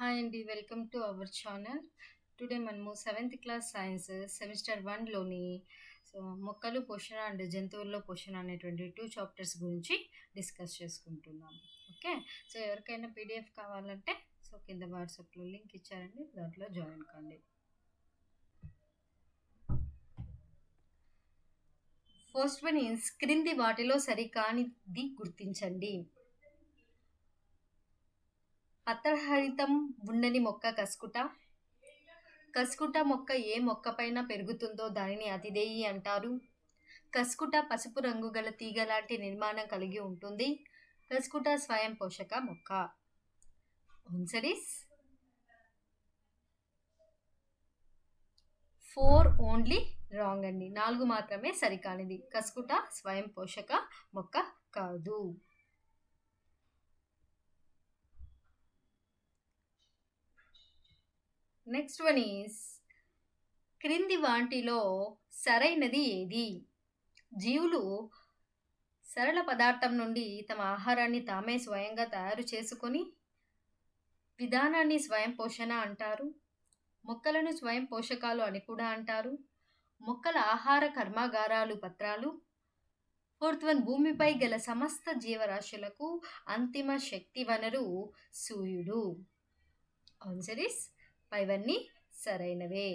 Hi అండి, welcome to our channel. Today మనము seventh class science semester వన్లోని మొక్కలు పోషణ అండ్ జంతువుల్లో పోషణ అనేటువంటి టూ చాప్టర్స్ గురించి డిస్కస్ చేసుకుంటున్నాం. ఓకే, సో ఎవరికైనా పీడిఎఫ్ కావాలంటే కింద వాట్సాప్లో లింక్ ఇచ్చారండి, దాంట్లో జాయిన్ కండి. ఫస్ట్ వన్ ఈజ్ క్రింది వాటిలో సరికానిది గుర్తించండి. పత్రహరితం ఉండని మొక్క కస్కుట. కస్కుట మొక్క ఏ మొక్క పైన పెరుగుతుందో దానిని అతిదేయి అంటారు. కస్కుట పసుపు రంగు గల తీగ లాంటి నిర్మాణం కలిగి ఉంటుంది. కస్కుట స్వయం పోషక మొక్క. ఆన్సర్ ఇస్ 4 ఓన్లీ రాంగ్ అండి. 4 మాత్రమే సరికానిది. కస్కుట స్వయం పోషక మొక్క కాదు. నెక్స్ట్ వన్ ఈస్ క్రింది వాటిలో సరైనది ఏది? జీవులు సరళ పదార్థం నుండి తమ ఆహారాన్ని తామే స్వయంగా తయారు చేసుకొని విధానాన్ని స్వయం పోషణ అంటారు. మొక్కలను స్వయం పోషకాలు అని కూడా అంటారు. మొక్కల ఆహార కర్మాగారాలు పత్రాలు. ఫోర్త్ వన్, భూమిపై గల సమస్త జీవరాశులకు అంతిమ శక్తి వనరు సూర్యుడు. ఆన్సర్ ఇస్ పైవన్నీ సరైనవే.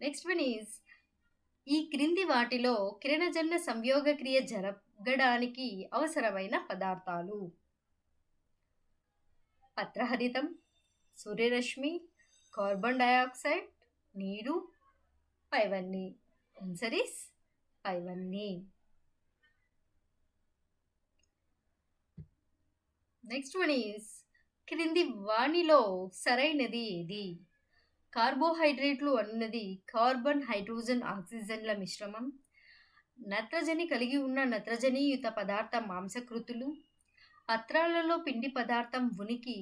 నెక్స్ట్ వన్ ఈజ్ ఈ క్రింది వాటిలో కిరణజన్య సంయోగ క్రియ జరగడానికి అవసరమైన పదార్థాలు. పత్రహరితం, సూర్యరశ్మి, కార్బన్ డయాక్సైడ్, నీరు, పైవన్నీ. ఆన్సర్ ఇస్ పైవన్నీ. నెక్స్ట్ వన్ ఈజ్ క్రింది వాణిలో సరైనది ఏది? కార్బోహైడ్రేట్లు అన్నది కార్బన్, హైడ్రోజన్, ఆక్సిజన్ల మిశ్రమం. నత్రజని కలిగి ఉన్న నత్రజనియుత పదార్థం మాంసకృతులు. పత్రాలలో పిండి పదార్థం ఉనికి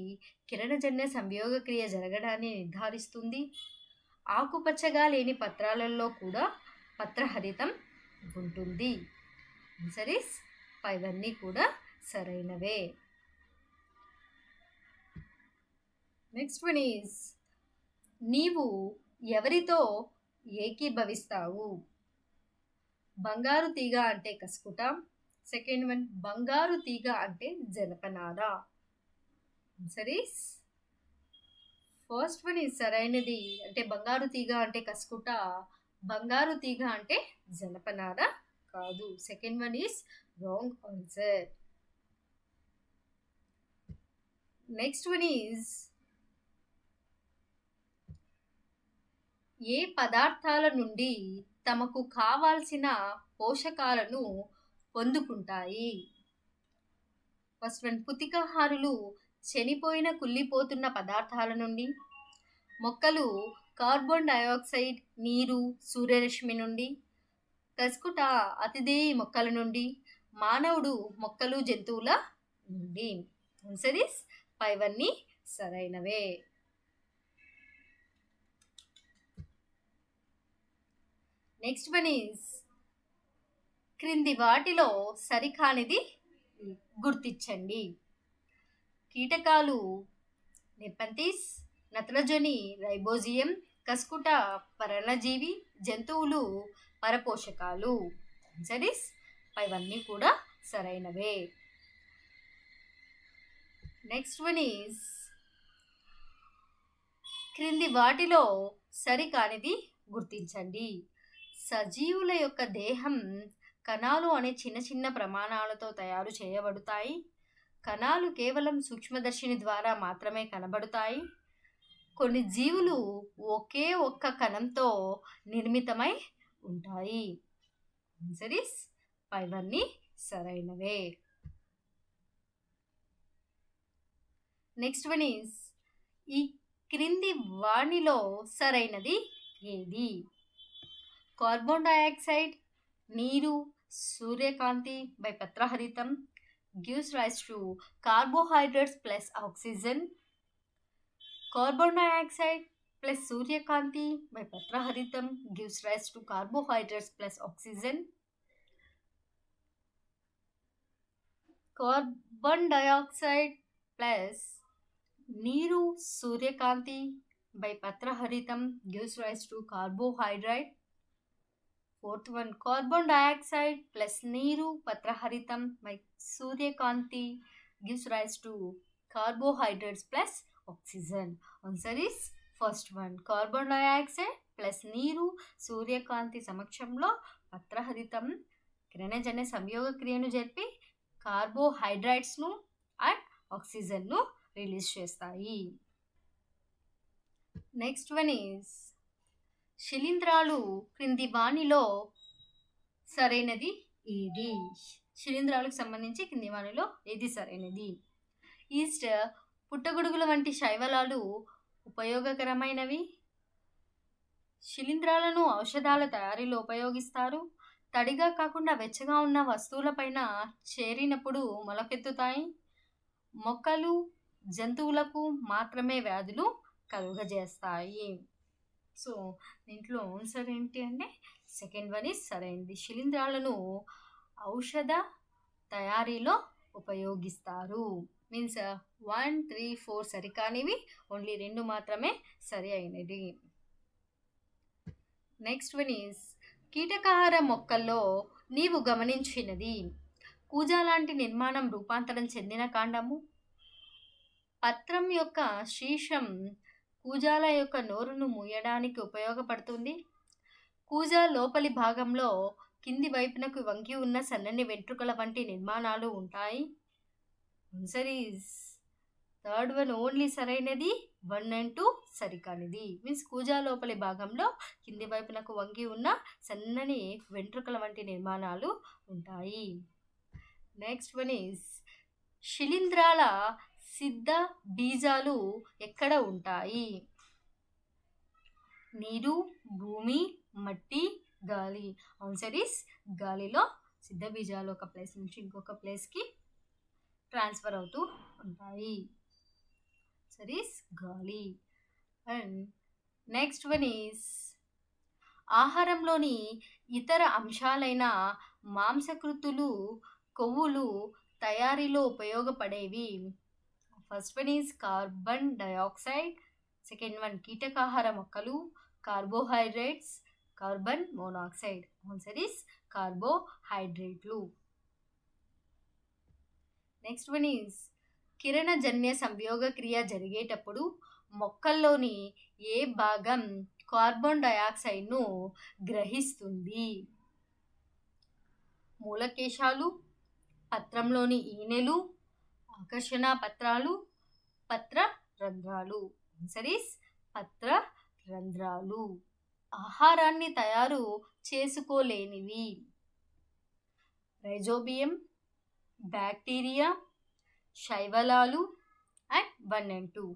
కిరణజన్య సంయోగక్రియ జరగడాన్ని నిర్ధారిస్తుంది. ఆకుపచ్చగా లేని పత్రాలలో కూడా పత్రహరితం ఉంటుంది. ఆన్సర్ ఇస్ పైవన్నీ కూడా సరైనవే. నెక్స్ట్ వన్ ఈజ్ నీవు ఎవరితో ఏకీభవిస్తావు? బంగారు తీగ అంటే కస్కుట. సెకండ్ వన్, బంగారు తీగ అంటే జనపనార. Answer is first one is సరైనది. అంటే బంగారు తీగ అంటే కస్కుట, బంగారు తీగ అంటే జనపనార కాదు. Second one is wrong answer. Next one is ఏ పదార్థాల నుండి తమకు కావాల్సిన పోషకాలను పొందుకుంటాయి? ఫస్ట్ వన్, పుతికాహారులు చనిపోయిన కుళ్ళిపోతున్న పదార్థాల నుండి. మొక్కలు కార్బన్ డయాక్సైడ్, నీరు, సూర్యరశ్మి నుండి. కస్కుట అతిదేయి మొక్కల నుండి. మానవుడు మొక్కలు, జంతువుల నుండి. ఆన్సర్ ఇస్ పైవన్నీ సరైనవే. నెక్స్ట్ వన్ ఈజ్ క్రింది వాటిలో సరికానిది గుర్తించండి. కీటకాలు నెపంతిస్, నత్రజని రైబోజియం, కస్కుట పర్ణజీవి, జంతువులు పరపోషకాలు. ఆన్సర్ ఇస్ పైవన్నీ కూడా సరైనవే. నెక్స్ట్ వన్ ఈజ్ క్రింది వాటిలో సరికానిది గుర్తించండి. సజీవుల యొక్క దేహం కణాలు అనే చిన్న చిన్న ప్రమాణాలతో తయారు చేయబడతాయి. కణాలు కేవలం సూక్ష్మదర్శిని ద్వారా మాత్రమే కనబడతాయి. కొన్ని జీవులు ఒకే ఒక్క కణంతో నిర్మితమై ఉంటాయి. ఆన్సర్ ఇస్ పైవన్నీ సరైనవే. నెక్స్ట్ వన్ ఈజ్ ఈ క్రింది వాణిలో సరైనది ఏది? కార్బన్ డయాక్సైడ్, నీరు, సూర్యకాంతి by పత్రహరితం gives rise to carbohydrates plus oxygen. Carbon dioxide plus సూర్యకాంతి by పత్రహరితం gives rise to carbohydrates plus oxygen. Carbon dioxide plus నీరు సూర్యకాంతి బై పత్రహరితం gives rise to carbohydrate. Fourth one carbon dioxide plus నీరు పత్రహరితం by సూర్యకాంతి gives rise to carbohydrates plus oxygen. Answer is first one. Carbon dioxide plus నీరు సూర్యకాంతి సమక్షంలో పత్రహరితం కిరణజన్య సంయోగ క్రియను జరిపి కార్బోహైడ్రేట్స్ను అండ్ ఆక్సిజన్ను రిలీజ్ చేస్తాయి. నెక్స్ట్ వన్ ఈజ్ శిలీంధ్రాలు క్రింది వాణిలో సరైనది ఏది? శిలీంధ్రాలకు సంబంధించి కింది వాణిలో ఏది సరైనది? ఈస్ట్ పుట్టగొడుగుల వంటి శైవలాలు ఉపయోగకరమైనవి. శిలీంధ్రాలను ఔషధాల తయారీలో ఉపయోగిస్తారు. తడిగా కాకుండా వెచ్చగా ఉన్న వస్తువులపైన చేరినప్పుడు మొలకెత్తుతాయి. మొక్కలు జంతువులకు మాత్రమే వ్యాధులు కలుగజేస్తాయి. సో దీంట్లో ఆన్సర్ ఏంటి అంటే సెకండ్ వన్ ఈజ్ సరైనది. శిలీంధ్రాలను ఔషధ తయారీలో ఉపయోగిస్తారు. మీన్స్ 1, 3, 4 సరికానివి, ఓన్లీ 2 మాత్రమే సరి అయినది. నెక్స్ట్ వన్ ఈజ్ కీటకాహార మొక్కల్లో నీవు గమనించినది. కూజా లాంటి నిర్మాణం రూపాంతరం చెందిన కాండము. పత్రం యొక్క శీర్షం కూజాల యొక్క నోరును మూయడానికి ఉపయోగపడుతుంది. కూజా లోపలి భాగంలో కింది వైపునకు వంగి ఉన్న సన్నని వెంట్రుకల వంటి నిర్మాణాలు ఉంటాయి. Answer is third one only సరైనది. 1 and 2 సరికానిది. మీన్స్ కూజా లోపలి భాగంలో కింది వైపునకు వంగి ఉన్న సన్నని వెంట్రుకల వంటి నిర్మాణాలు ఉంటాయి. నెక్స్ట్ వన్ ఈజ్ శిలీంధ్రాల సిద్ధ బీజాలు ఎక్కడ ఉంటాయి? నీరు, భూమి, మట్టి, గాలి. ఆన్సర్ ఈస్ గాలిలో సిద్ధ బీజాలు ఒక ప్లేస్ నుంచి ఇంకొక ప్లేస్కి ట్రాన్స్ఫర్ అవుతూ ఉంటాయి. ఆన్సర్ ఈస్ గాలి. అండ్ నెక్స్ట్ వన్ ఈస్ ఆహారంలోని ఇతర అంశాలైన మాంసకృతులు, కొవ్వులు తయారీలో ఉపయోగపడేవి. First one is carbon dioxide. Second one కీటకాహార మొక్కలు, carbohydrates, carbon monoxide. Answer is కార్బోహైడ్రేట్లు. నెక్స్ట్ వన్ ఈజ్ కిరణజన్య సంయోగ క్రియ జరిగేటప్పుడు మొక్కల్లోని ఏ భాగం కార్బన్ డయాక్సైడ్ను గ్రహిస్తుంది? మూలకేశాలు, పత్రంలోని ఈనెలు, ఆకర్షణ పత్రాలు, పత్ర రంధ్రాలు. ఆన్సర్ ఈస్ పత్ర రంధ్రాలు. ఆహారాన్ని తయారు చేసుకోలేనివి. రైజోబియం, బ్యాక్టీరియా, శైవలాలు and 1 and 2.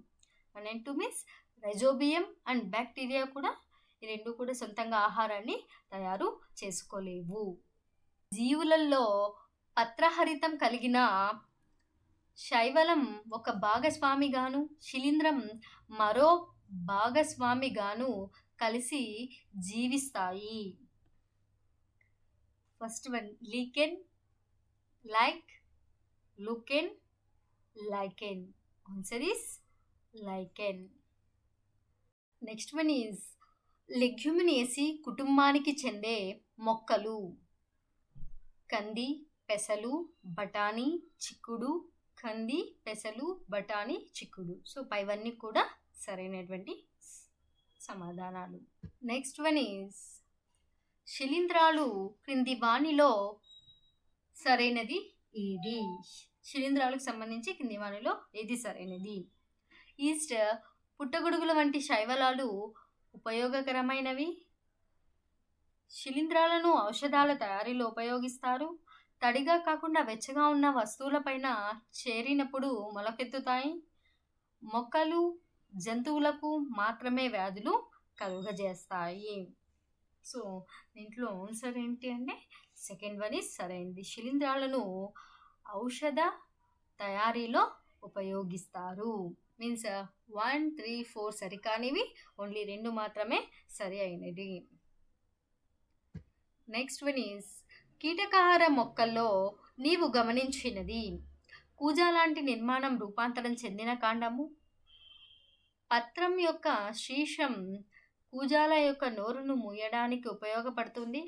1 and 2 means rhizobium and bacteria కూడా ఈ రెండు కూడా సొంతంగా ఆహారాన్ని తయారు చేసుకోలేవు. జీవులలో పత్రహరితం కలిగిన శైవలం ఒక భాగస్వామిగాను, శిలీంధ్రం మరో భాగస్వామిగాను కలిసి జీవిస్తాయి. ఫస్ట్ వన్ లీకెన్, లైక్, లుకెన్, lichen. Answer is lichen. Next one is లెగ్యూమినేసి కుటుంబానికి చెందే మొక్కలు. కంది, పెసలు, బఠానీ, చిక్కుడు. కంది, పెసలు, బఠానీ, చిక్కుడు. సో పైవన్నీ కూడా సరైనటువంటి సమాధానాలు. నెక్స్ట్ వన్ ఈజ్ శిలీంధ్రాలు క్రింది వాణిలో సరైనది ఏది? శిలీంధ్రాలకు సంబంధించి కింది వాణిలో ఏది సరైనది? ఈస్ట్ పుట్టగొడుగుల వంటి శైవలాలు ఉపయోగకరమైనవి. శిలీంధ్రాలను ఔషధాల తయారీలో ఉపయోగిస్తారు. తడిగా కాకుండా వెచ్చగా ఉన్న వస్తువులపైన చేరినప్పుడు మొలకెత్తుతాయి. మొక్కలు జంతువులకు మాత్రమే వ్యాధులు కలుగజేస్తాయి. సో దీంట్లో ఆన్సర్ ఏంటి అంటే సెకండ్ వన్ ఈజ్ సరైనది. శిలీంధ్రాలను ఔషధ తయారీలో ఉపయోగిస్తారు. మీన్స్ 1, 3, 4 సరికానివి, ఓన్లీ 2 మాత్రమే సరి అయినది. నెక్స్ట్ వన్ ఈజ్ కీటకాహార మొక్కల్లో నీవు గమనించినది. కూజ లాంటి నిర్మాణం రూపాంతరం చెందిన కాండము. పత్రం యొక్క శీర్షం కూజాల యొక్క నోరును మూయడానికి ఉపయోగపడుతుంది.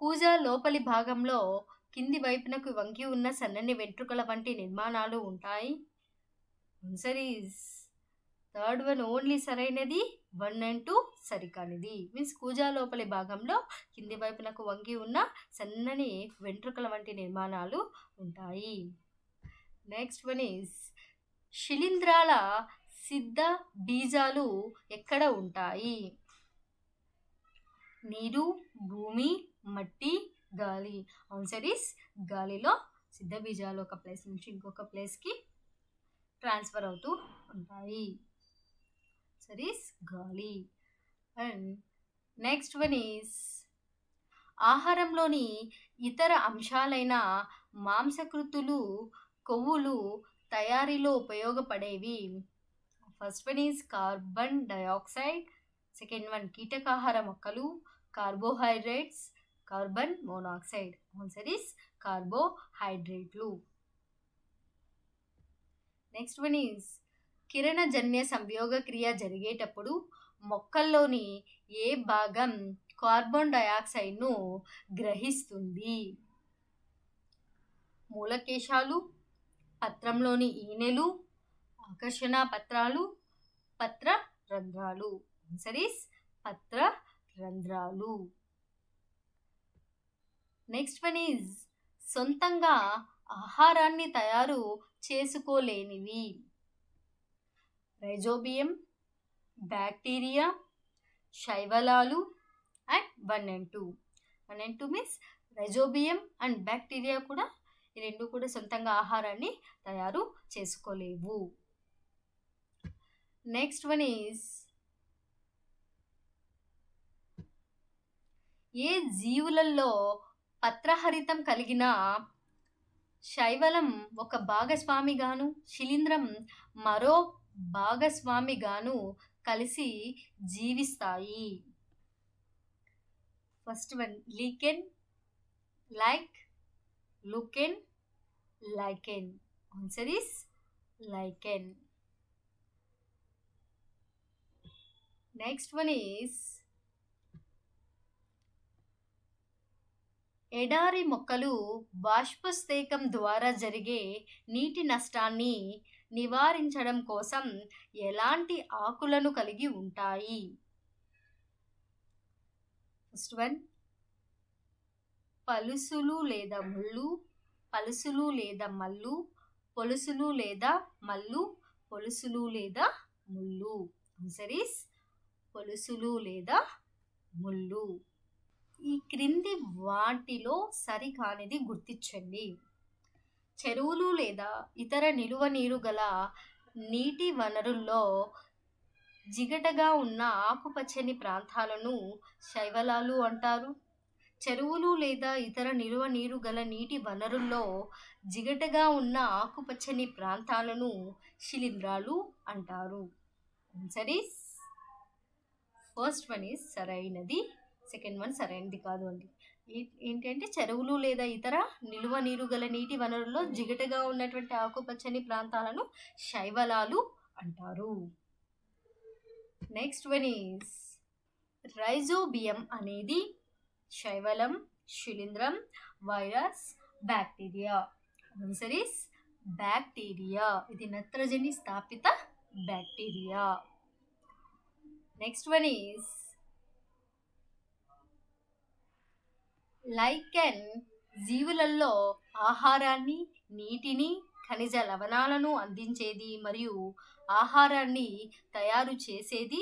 కూజ లోపలి భాగంలో కింది వైపునకు వంగి ఉన్న సన్నని వెంట్రుకల వంటి నిర్మాణాలు ఉంటాయి. Answer is third one only సరైనది, 1 and 2 సరికానిది. మీన్స్ కూజా లోపలి భాగంలో కింది వైపునకు వంగి ఉన్న సన్నని వెంట్రుకల వంటి నిర్మాణాలు ఉంటాయి. నెక్స్ట్ వన్ ఈజ్ శిలీంధ్రాల సిద్ధ బీజాలు ఎక్కడ ఉంటాయి? నీరు, భూమి, మట్టి, గాలి. ఆన్సర్ ఈస్ గాలిలో సిద్ధ బీజాలు ఒక ప్లేస్ నుంచి ఇంకొక ప్లేస్కి ట్రాన్స్ఫర్ అవుతూ ఉంటాయి. ఆన్సర్ ఈస్ గాలి. అండ్ నెక్స్ట్ వన్ ఈస్ ఆహారంలోని ఇతర అంశాలైన మాంసకృతులు, కొవ్వులు తయారీలో ఉపయోగపడేవి. First one is carbon dioxide, second one కీటకాహార మొక్కలు, carbohydrates, carbon monoxide. Answer is కార్బోహైడ్రేట్లు. నెక్స్ట్ వన్ ఈజ్ కిరణజన్య సంయోగ క్రియ జరిగేటప్పుడు మొక్కల్లోని ఏ భాగం కార్బన్ డయాక్సైడ్ను గ్రహిస్తుంది? మూలకేశాలు, పత్రంలోని ఈనెలు, ఆకర్షణ పత్రాలు, పత్ర రంధ్రాలు. ఆన్సర్ ఈస్ పత్ర రంధ్రాలు. నెక్స్ట్ వన్ ఈజ్ సొంతంగా ఆహారాన్ని తయారు చేసుకోలేనివి. రైజోబియం, బ్యాక్టీరియా, శైవలాలు and 1 and 2. 1 and 2 means rhizobium and bacteria కూడా, ఈ రెండు కూడా సొంతంగా ఆహారాన్ని తయారు చేసుకోలేవు. నెక్స్ట్ వన్ ఈజ్ ఏ జీవులలో పత్రహరితం కలిగిన శైవలం ఒక భాగస్వామిగాను, శిలీంధ్రం మరో భాగస్వామిగాను కలిసి జీవిస్తాయి? ఫస్ట్ వన్ లీకెన్, లైక్, లూకెన్, lichen. Answer is lichen. Next one is ఎడారి మొక్కలు బాష్పస్థేకం ద్వారా జరిగే నీటి నష్టాన్ని నివారించడం కోసం ఎలాంటి ఆకులను కలిగి ఉంటాయి? ఫస్ట్ వన్ పలుసులు లేదా ముళ్ళు, పలుసులు లేదా మల్లు, పొలుసులు లేదా మల్లు, పొలుసులు లేదా ముళ్ళు. ఆన్సర్ ఈస్ పొలుసులు లేదా ముళ్ళు. ఈ క్రింది వాటిలో సరికానిది గుర్తించండి. చెరువులు లేదా ఇతర నిలువ నీరు గల నీటి వనరుల్లో జిగటగా ఉన్న ఆకుపచ్చని ప్రాంతాలను శైవలాలు అంటారు. చెరువులు లేదా ఇతర నిలువ నీరు గల నీటి వనరుల్లో జిగటగా ఉన్న ఆకుపచ్చని ప్రాంతాలను శిలీంధ్రాలు అంటారు. Answer is first one is సరైనది, సెకండ్ వన్ సరైనది కాదు అండి. ఏంటంటే చెరువులు లేదా ఇతర నిలువ నీరు గల నీటి వనరుల్లో జిగటగా ఉన్నటువంటి ఆకుపచ్చని ప్రాంతాలను శైవలాలు అంటారు. నెక్స్ట్ వన్ ఈస్ రైజోబియం అనేది శైవలం, శిలీంధ్రం, virus, bacteria. Answer is bacteria. ఇది నత్రజని స్థాపిత bacteria. Next one is lichen జీవులలో ఆహారాన్ని, నీటిని, ఖనిజ లవణాలను అందించేది మరియు ఆహారాన్ని తయారు చేసేది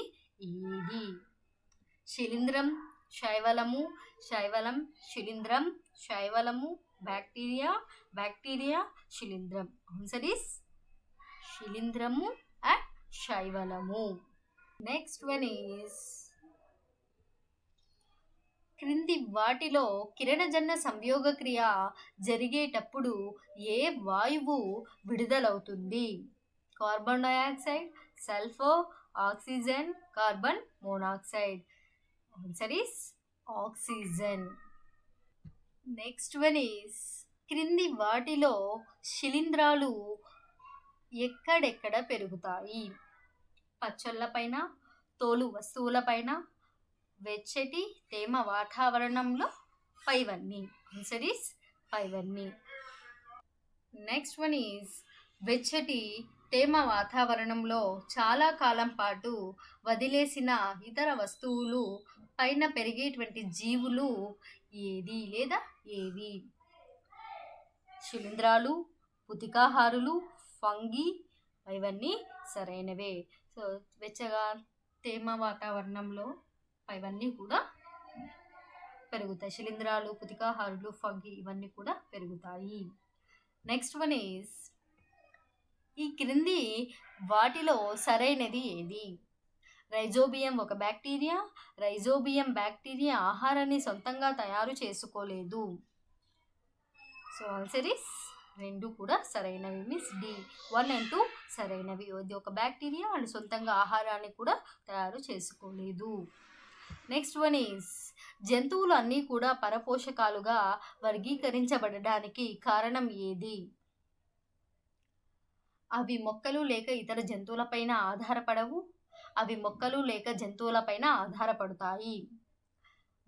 ఏది? శిలీంధ్రం, శైవలము, శైవలం, శిలీంధ్రం, శైవలము, బ్యాక్టీరియా, బ్యాక్టీరియా, శిలీంధ్రం. ఆన్సర్ ఈస్ శిలీంధ్రము అండ్ శైవలము. నెక్స్ట్ వన్ ఈస్ క్రింది వాటిలో కిరణజన్య సంయోగ క్రియ జరిగేటప్పుడు ఏ వాయువు విడుదలవుతుంది? Carbon dioxide, sulphur, oxygen, carbon monoxide. Answer is oxygen. Next one is క్రింది వాటిలో శిలీంధ్రాలు ఎక్కడెక్కడ పెరుగుతాయి? పచ్చళ్ళపైన, తోలు వస్తువులపైన, వెచ్చటి తేమ వాతావరణంలో, పైవన్నీ. ఆన్సర్ ఈస్ పైవన్నీ. నెక్స్ట్ వన్ ఈజ్ వెచ్చటి తేమ వాతావరణంలో చాలా కాలం పాటు వదిలేసిన ఇతర వస్తువులు పైన పెరిగేటువంటి జీవులు ఏది లేదా ఏవి? శిలీంధ్రాలు, పుతికాహారులు, ఫంగి, ఇవన్నీ సరైనవే. సో వెచ్చగా తేమ వాతావరణంలో ఇవన్నీ కూడా పెరుగుతాయి. శిలీంధ్రాలు, పుతికాహారులు, ఫంగి ఇవన్నీ కూడా పెరుగుతాయి. నెక్స్ట్ వన్ ఈజ్ ఈ క్రింది వాటిలో సరైనది ఏది? రైజోబియం ఒక బ్యాక్టీరియా. రైజోబియం బ్యాక్టీరియా ఆహారాన్ని సొంతంగా తయారు చేసుకోలేదు. సో ఆన్సర్ ఇస్ రెండు కూడా సరైనవి. మీన్స్ డి 1 and 2 సరైనవి. ఇది ఒక బ్యాక్టీరియా అండ్ సొంతంగా ఆహారాన్ని కూడా తయారు చేసుకోలేదు. నెక్స్ట్ వన్ ఈజ్ జంతువులు అన్నీ కూడా పరపోషకాలుగా వర్గీకరించబడడానికి కారణం ఏది? అవి మొక్కలు లేక ఇతర జంతువులపైన ఆధారపడవు. అవి మొక్కలు లేక జంతువులపైన ఆధారపడతాయి.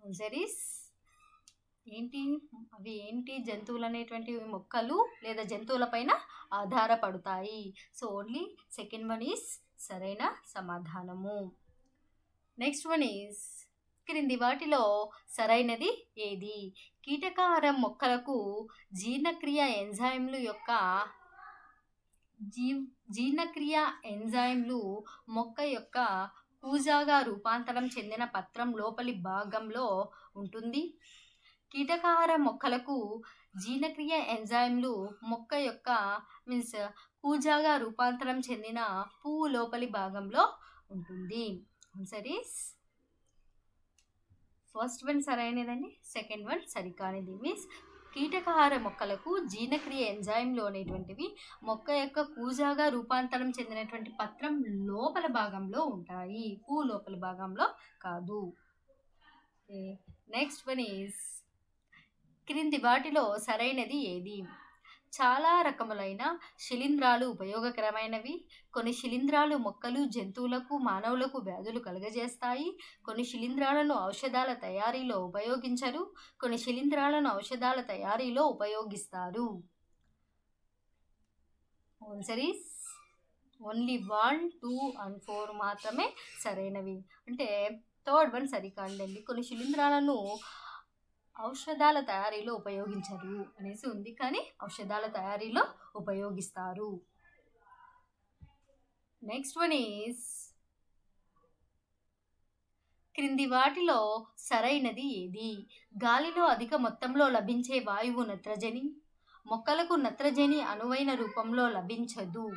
ఆన్సర్ ఈస్ ఏంటి? అవి ఏంటి? జంతువులు అనేటువంటివి మొక్కలు లేదా జంతువులపైన ఆధారపడతాయి. So only second one is సరైన సమాధానము. నెక్స్ట్ వన్ ఈస్ క్రింది వాటిలో సరైనది ఏది? కీటకాహారం మొక్కలకు జీర్ణక్రియ ఎంజైమ్లు మొక్క యొక్క కూజాగా రూపాంతరం చెందిన పత్రం లోపలి భాగంలో ఉంటుంది. కీటకాహార మొక్కలకు జీర్ణక్రియ ఎంజైమ్లు మొక్క యొక్క కూజాగా రూపాంతరం చెందిన పువ్వు లోపలి భాగంలో ఉంటుంది. ఆన్సర్ ఈస్ ఫస్ట్ వన్ సరైనదండి, సెకండ్ వన్ సరికానిది. మీన్స్ కీటకాహార మొక్కలకు జీర్ణక్రియ ఎంజైమ్లు అనేటువంటివి మొక్క యొక్క కూజాగా రూపాంతరం చెందినటువంటి పత్రం లోపల భాగంలో ఉంటాయి, పువ్వు లోపల భాగంలో కాదు. నెక్స్ట్ వన్ ఈస్ క్రింది వాటిలో సరైనది ఏది? చాలా రకములైన శిలీంధ్రాలు ఉపయోగకరమైనవి. కొన్ని శిలీంధ్రాలు మొక్కలు, జంతువులకు, మానవులకు వ్యాధులు కలుగజేస్తాయి. కొన్ని శిలీంధ్రాలను ఔషధాల తయారీలో ఉపయోగించరు. కొన్ని శిలీంధ్రాలను ఔషధాల తయారీలో ఉపయోగిస్తారు. ఆన్సర్ ఈస్ ఓన్లీ 1, 2 and 4 మాత్రమే సరైనవి. అంటే థర్డ్ వన్ సరికాదండి. కొన్ని శిలీంధ్రాలను ఔషధాల తయారీలో ఉపయోగించరు అనేసి ఉంది, కానీ ఔషధాల తయారీలో ఉపయోగిస్తారు. నెక్స్ట్ వన్ ఈస్ క్రింది వాటిలో సరైనది ఏది? గాలిలో అధిక మొత్తంలో లభించే వాయువు నత్రజని. మొక్కలకు నత్రజని అనువైన రూపంలో లభించదు.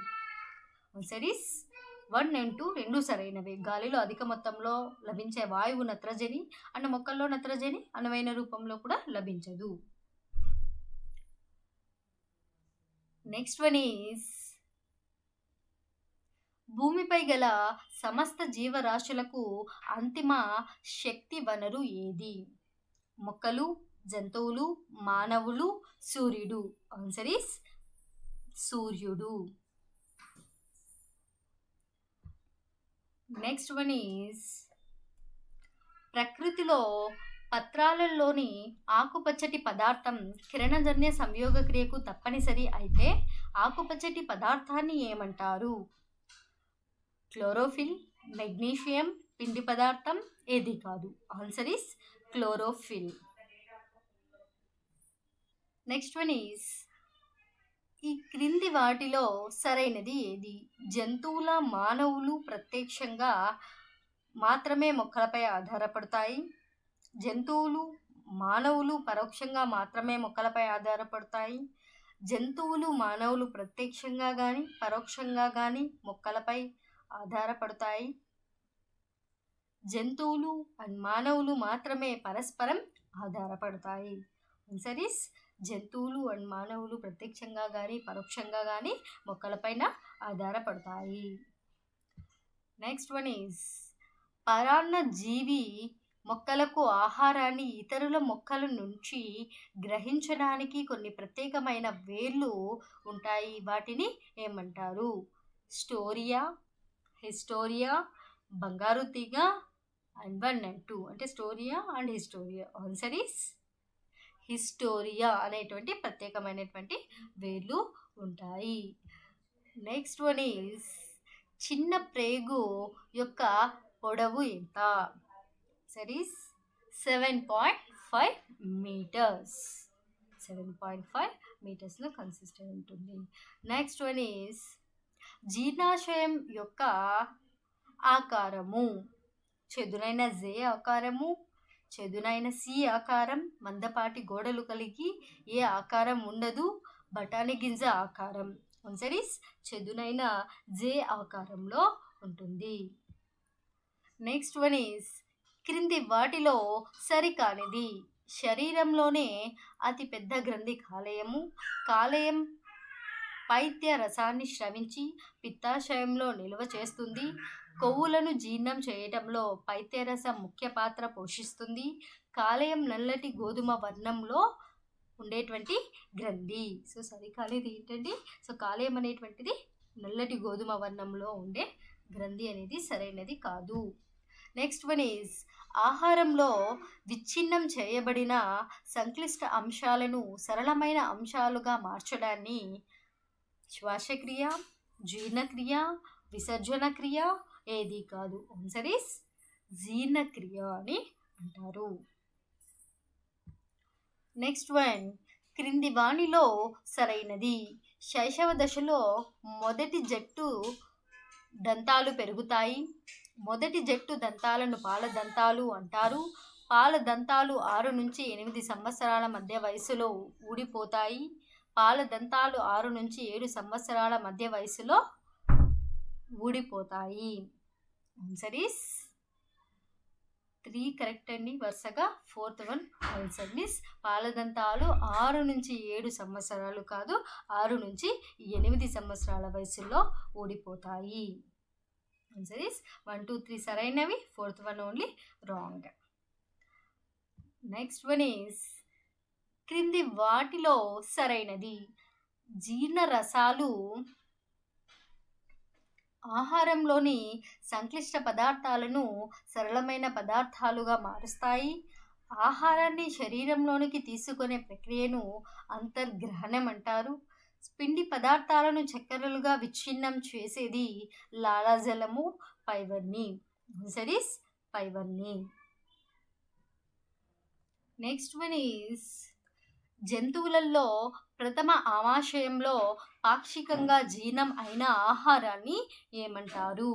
ఆన్సర్ ఈస్ 1 and 2 రెండు సరైనవి. గాలిలో అధిక మొత్తంలో లభించే వాయువు నత్రజని అండ్ మొక్కల్లో నత్రజని అనువైన రూపంలో కూడా లభించదు. నెక్స్ట్ వన్ ఈస్ భూమిపై గల సమస్త జీవరాశులకు అంతిమ శక్తి వనరు ఏది? మొక్కలు, జంతువులు, మానవులు, సూర్యుడు. ఆన్సర్ ఈస్ సూర్యుడు. నెక్స్ట్ వన్ ఈజ్ ప్రకృతిలో పత్రాలలోని ఆకుపచ్చటి పదార్థం కిరణజన్య సంయోగక్రియకు తప్పనిసరి అయితే ఆకుపచ్చటి పదార్థాన్ని ఏమంటారు? క్లోరోఫిల్, మెగ్నీషియం, పిండి పదార్థం, ఏది కాదు. Answer is chlorophyll. Next one is ఈ క్రింది వాటిలో సరైనది ఏది? జంతువుల, మానవులు ప్రత్యక్షంగా మాత్రమే మొక్కలపై ఆధారపడతాయి. జంతువులు, మానవులు పరోక్షంగా మాత్రమే మొక్కలపై ఆధారపడతాయి. జంతువులు, మానవులు ప్రత్యక్షంగా కానీ పరోక్షంగా కానీ మొక్కలపై ఆధారపడతాయి. జంతువులు అండ్ మానవులు మాత్రమే పరస్పరం ఆధారపడతాయి. ఆన్సర్ ఈస్ జంతువులు అండ్ మానవులు ప్రత్యక్షంగా కానీ పరోక్షంగా కానీ మొక్కలపైన ఆధారపడతాయి. నెక్స్ట్ వన్ ఈజ్ పరాన్న జీవి మొక్కలకు ఆహారాన్ని ఇతరుల మొక్కల నుంచి గ్రహించడానికి కొన్ని ప్రత్యేకమైన వేర్లు ఉంటాయి. వాటిని ఏమంటారు? స్టోరియా, హిస్టోరియా, బంగారు తీగ అండ్ 1 and 2 అంటే స్టోరియా అండ్ హిస్టోరియా. ఆన్సర్ ఈస్ హిస్టోరియా అనేటువంటి ప్రత్యేకమైనటువంటి వేర్లు ఉంటాయి. నెక్స్ట్ వన్ ఈస్ చిన్న ప్రేగు యొక్క పొడవు ఎంత? Answer is 7.5 metres. 7.5 మీటర్స్లో కన్సిస్టెంట్ ఉంటుంది. నెక్స్ట్ వన్ ఈస్ జీర్ణాశయం యొక్క ఆకారము. చదునైన జే ఆకారము, చదునైన సి ఆకారం, మందపాటి గోడలు కలిగి ఏ ఆకారం ఉండదు, బఠానీ గింజ ఆకారం. ఆన్సర్ ఈస్ చదునైన జే ఆకారంలో ఉంటుంది. నెక్స్ట్ వన్ ఈస్ క్రింది వాటిలో సరికానిది. శరీరంలోనే అతి పెద్ద గ్రంథి కాలేయము. కాలేయం పైత్య రసాన్ని స్రవించి పిత్తాశయంలో నిల్వ చేస్తుంది. కొవ్వులను జీర్ణం చేయటంలో పైత్యరసం ముఖ్య పాత్ర పోషిస్తుంది. కాలేయం నల్లటి గోధుమ వర్ణంలో ఉండేటువంటి గ్రంథి. సో సరికానిది ఏంటండి? సో కాలేయం అనేటువంటిది నల్లటి గోధుమ వర్ణంలో ఉండే గ్రంథి అనేది సరైనది కాదు. నెక్స్ట్ వన్ ఈజ్ ఆహారంలో విచ్ఛిన్నం చేయబడిన సంక్లిష్ట అంశాలను సరళమైన అంశాలుగా మార్చడాన్ని శ్వాసక్రియ, జీర్ణక్రియ, విసర్జన క్రియ ఏది కాదు. ఆన్సర్ ఈస్ జీర్ణక్రియ అని అంటారు. నెక్స్ట్ వన్ క్రింది వాణిలో సరైనది. శైశవ దశలో మొదటి జట్టు దంతాలు పెరుగుతాయి. మొదటి జట్టు దంతాలను పాల దంతాలు అంటారు. పాల దంతాలు 6 నుంచి 8 సంవత్సరాల మధ్య వయసులో ఊడిపోతాయి. పాల దంతాలు 6 నుంచి 7 సంవత్సరాల మధ్య వయసులో ఊడిపోతాయి. ఆన్సర్ ఈస్ 3 కరెక్ట్ అండి. వరుసగా 4th వన్ ఆన్సర్ మిస్. పాలదంతాలు 6 నుంచి 7 సంవత్సరాలు కాదు, 6 నుంచి 8 సంవత్సరాల వయసులో ఊడిపోతాయి. ఆన్సర్ ఈస్ 1, 2, 3 సరైనవి, 4th one only wrong. Next one is క్రింది వాటిలో సరైనది. జీర్ణ రసాలు ఆహారంలోని సంక్లిష్ట పదార్థాలను సరళమైన పదార్థాలుగా మారుస్తాయి. ఆహారాన్ని శరీరంలోనికి తీసుకునే ప్రక్రియను అంతర్గ్రహణం అంటారు. పిండి పదార్థాలను చక్కెరలుగా విచ్ఛిన్నం చేసేది లాలాజలము, పైవన్నీ. ఆన్సర్ ఈస్ పైవన్నీ. నెక్స్ట్ వన్ ఈస్ జంతువులలో ప్రథమ ఆమాశయంలో పాక్షికంగా జీర్ణం అయిన ఆహారాన్ని ఏమంటారు?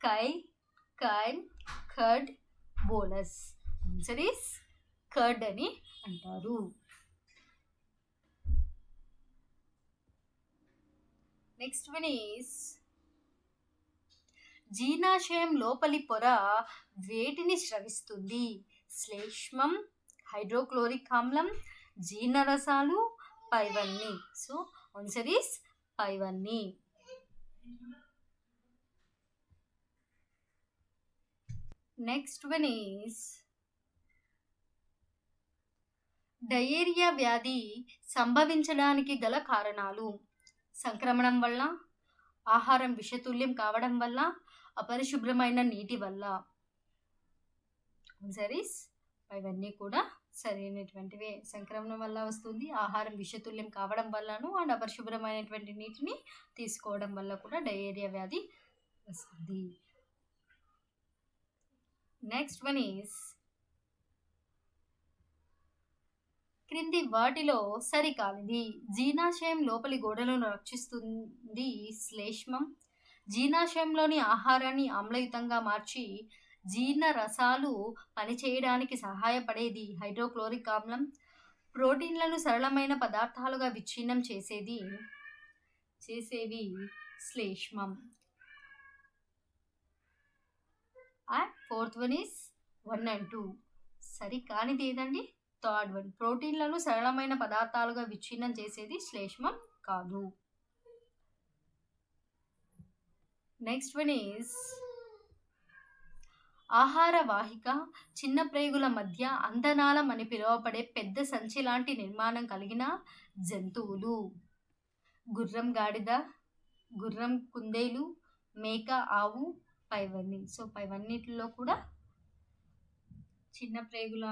Kyle, Kyle, curd, bolus. Answer is curd అని అంటారు. నెక్స్ట్ వన్ ఈస్ జీర్ణాశయం లోపలి పొర వేటిని స్రవిస్తుంది? శ్లేష్మం, హైడ్రోక్లోరిక్ ఆమ్లం, జీర్ణరసాలు, పైవన్నీ. సో ఆన్సర్ ఈస్ పైవన్నీ. నెక్స్ట్ వన్ ఈస్ డయేరియా వ్యాధి సంభవించడానికి గల కారణాలు. సంక్రమణం వల్ల, ఆహారం విషతుల్యం కావడం వల్ల, అపరిశుభ్రమైన నీటి వల్ల. ఆన్సర్ ఈస్ ఇవన్నీ కూడా సరైనటువంటివే. సంక్రమణం వల్ల వస్తుంది, ఆహారం విషతుల్యం కావడం వల్లను అండ్ అపరిశుభ్రమైనటువంటి నీటిని తీసుకోవడం వల్ల కూడా డయేరియా వ్యాధి వస్తుంది. నెక్స్ట్ వన్ ఈస్ క్రింది వాటిలో సరికానిది. జీర్ణాశయం లోపలి గోడలను రక్షిస్తుంది శ్లేష్మం. జీర్ణాశయంలోని ఆహారాన్ని ఆమ్లయుతంగా మార్చి జీర్ణ రసాలు పనిచేయడానికి సహాయపడేది హైడ్రోక్లోరిక్ ఆమ్లం. ప్రోటీన్లను సరళమైన పదార్థాలుగా విచ్ఛిన్నం చేసేవి శ్లేష్మం. And 4th one is 1 and 2. సరికానిది ఏదండి? 3rd one. ప్రోటీన్లను సరళమైన పదార్థాలుగా విచ్ఛిన్నం చేసేది శ్లేష్మం కాదు. నెక్స్ట్ వన్ ఈస్ ఆహార వాహిక చిన్న ప్రేగుల మధ్య అందనాళం అని పిలువబడే పెద్ద సంచి లాంటి నిర్మాణం కలిగిన జంతువులు. గుర్రం గాడిద, గుర్రం కుందేలు, మేక, ఆవు, పైవన్నీ. సో పైవన్నిటిలో కూడా చిన్న ప్రేగుల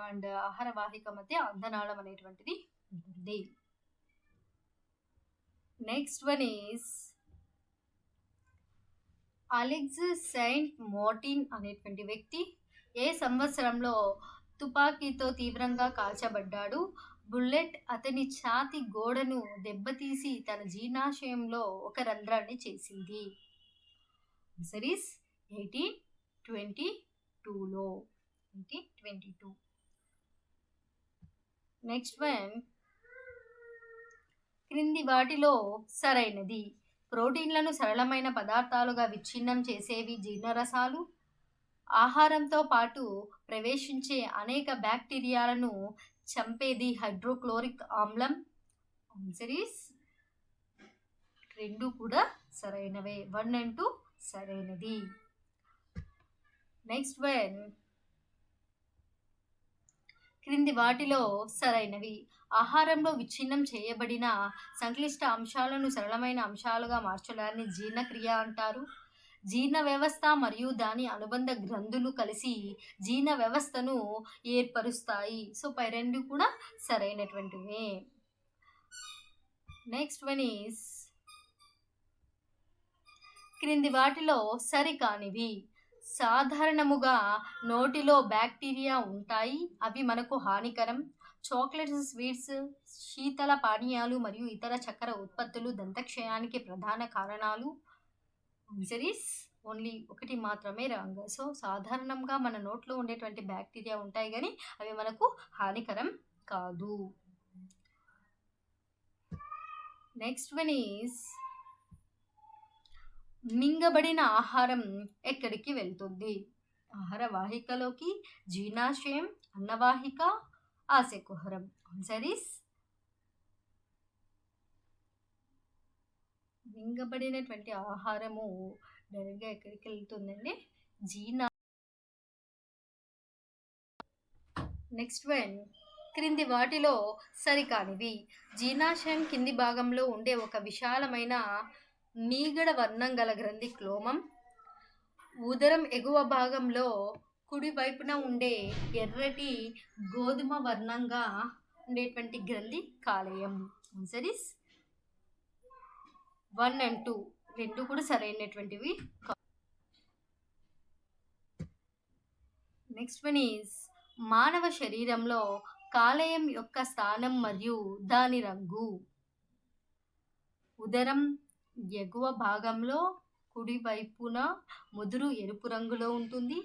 అండ్ ఆహార వాహిక మధ్య అందనాళం అనేటువంటిది ఉంటుంది. Next one is Alex Saint Martin అనేటువంటి వ్యక్తి ఏ సంవత్సరంలో తుపాకీతో తీవ్రంగా కాల్చబడ్డాడు? బుల్లెట్ అతని ఛాతి గోడను దెబ్బతీసి తన జీర్ణాశయంలో ఒక రంధ్రాన్ని చేసింది. ఆన్సర్ ఈస్ 1822లో. 1822. నెక్స్ట్ వన్, క్రింది వాటిలో సరైనది. ప్రోటీన్లను సరళమైన పదార్థాలుగా విచ్ఛిన్నం చేసేవి జీర్ణరసాలు. ఆహారంతో పాటు ప్రవేశించే అనేక బ్యాక్టీరియాలను చంపేది హైడ్రోక్లోరిక్ ఆమ్లం. ఆన్సర్ ఈస్ 2 కూడా సరైనవే. 1 and 2 సరైనది. నెక్స్ట్ వన్, క్రింది వాటిలో సరైనవి. ఆహారంలో విచ్ఛిన్నం చేయబడిన సంక్లిష్ట అంశాలను సరళమైన అంశాలుగా మార్చడాన్ని జీర్ణక్రియ అంటారు. జీర్ణ వ్యవస్థ మరియు దాని అనుబంధ గ్రంథులు కలిసి జీర్ణ వ్యవస్థను ఏర్పరుస్తాయి. సో పై 2 కూడా సరైనటువంటివే. నెక్స్ట్ వన్ ఈస్ క్రింది వాటిలో సరికానివి. సాధారణముగా నోటిలో బ్యాక్టీరియా ఉంటాయి, అవి మనకు హానికరం. చాక్లెట్స్, స్వీట్స్, శీతల పానీయాలు మరియు ఇతర చక్కెర ఉత్పత్తులు దంతక్షయానికి ప్రధాన కారణాలు. ఆన్సర్ ఈస్ ఓన్లీ 1 మాత్రమే రాంగ్. సో సాధారణంగా మన నోట్లో ఉండేటువంటి బ్యాక్టీరియా ఉంటాయి కానీ అవి మనకు హానికరం కాదు. నెక్స్ట్ వన్ ఈస్ మింగబడిన ఆహారం ఎక్కడికి వెళ్తుంది? ఆహార వాహికలోకి, జీర్ణాశయం, అన్నవాహిక, ఆశయకుహరం. ఆన్సర్ ఈస్ మింగబడినటువంటి ఆహారము డైరెక్ట్గా ఎక్కడికి వెళ్తుందండి? నెక్స్ట్ వన్, క్రింది వాటిలో సరికానివి. జీర్ణాశయం కింది భాగంలో ఉండే ఒక విశాలమైన మీగడ వర్ణం గల గ్రంథి క్లోమం. ఉదరం ఎగువ భాగంలో కుడి వైపున ఉండే ఎర్రటి గోధుమ వర్ణంగా ఉండేటువంటి గ్రంథి కాలేయం. ఆన్సర్ ఈస్ 1 and 2 2 కూడా సరైనటువంటివి. నెక్స్ట్ వన్ ఈస్ మానవ శరీరంలో కాలేయం యొక్క స్థానం మరియు దాని రంగు. ఉదరం ఎగువ భాగంలో కుడివైపున ముదురు ఎరుపు రంగులో ఉంటుంది.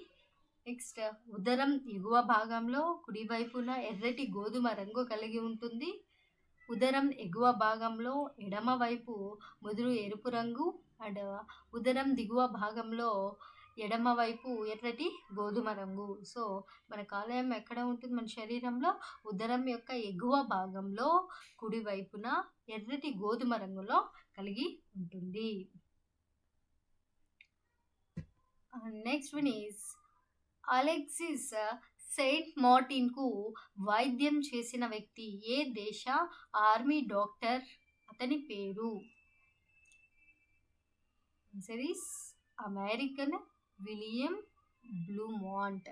నెక్స్ట్ ఉదరం ఎగువ భాగంలో కుడివైపున ఎర్రటి గోధుమ రంగు కలిగి ఉంటుంది. ఉదరం ఎగువ భాగంలో ఎడమవైపు ముదురు ఎరుపు రంగు అండ్ ఉదరం దిగువ భాగంలో ఎడమవైపు ఎర్రటి గోధుమ రంగు. సో మన కాలేయం ఎక్కడ ఉంటుంది? మన శరీరంలో ఉదరం యొక్క ఎగువ భాగంలో కుడివైపున ఎర్రటి గోధుమ రంగులో కలిగి ఉంటుంది. Next one is Alexis Saint మార్టిన్కు వైద్యం చేసిన వ్యక్తి. ఏ దేశ ఆర్మీ డాక్టర్? అతని పేరు. Answer is American William Beaumont.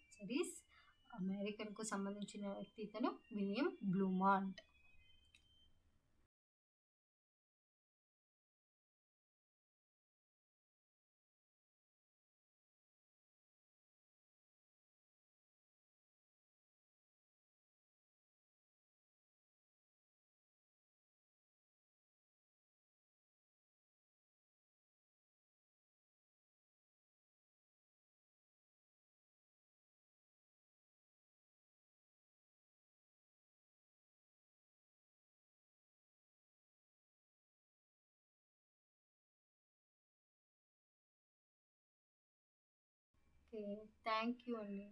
Answer is అమెరికన్కు సంబంధించిన వ్యక్తి ఇతను William Beaumont. Okay, thank you అండి.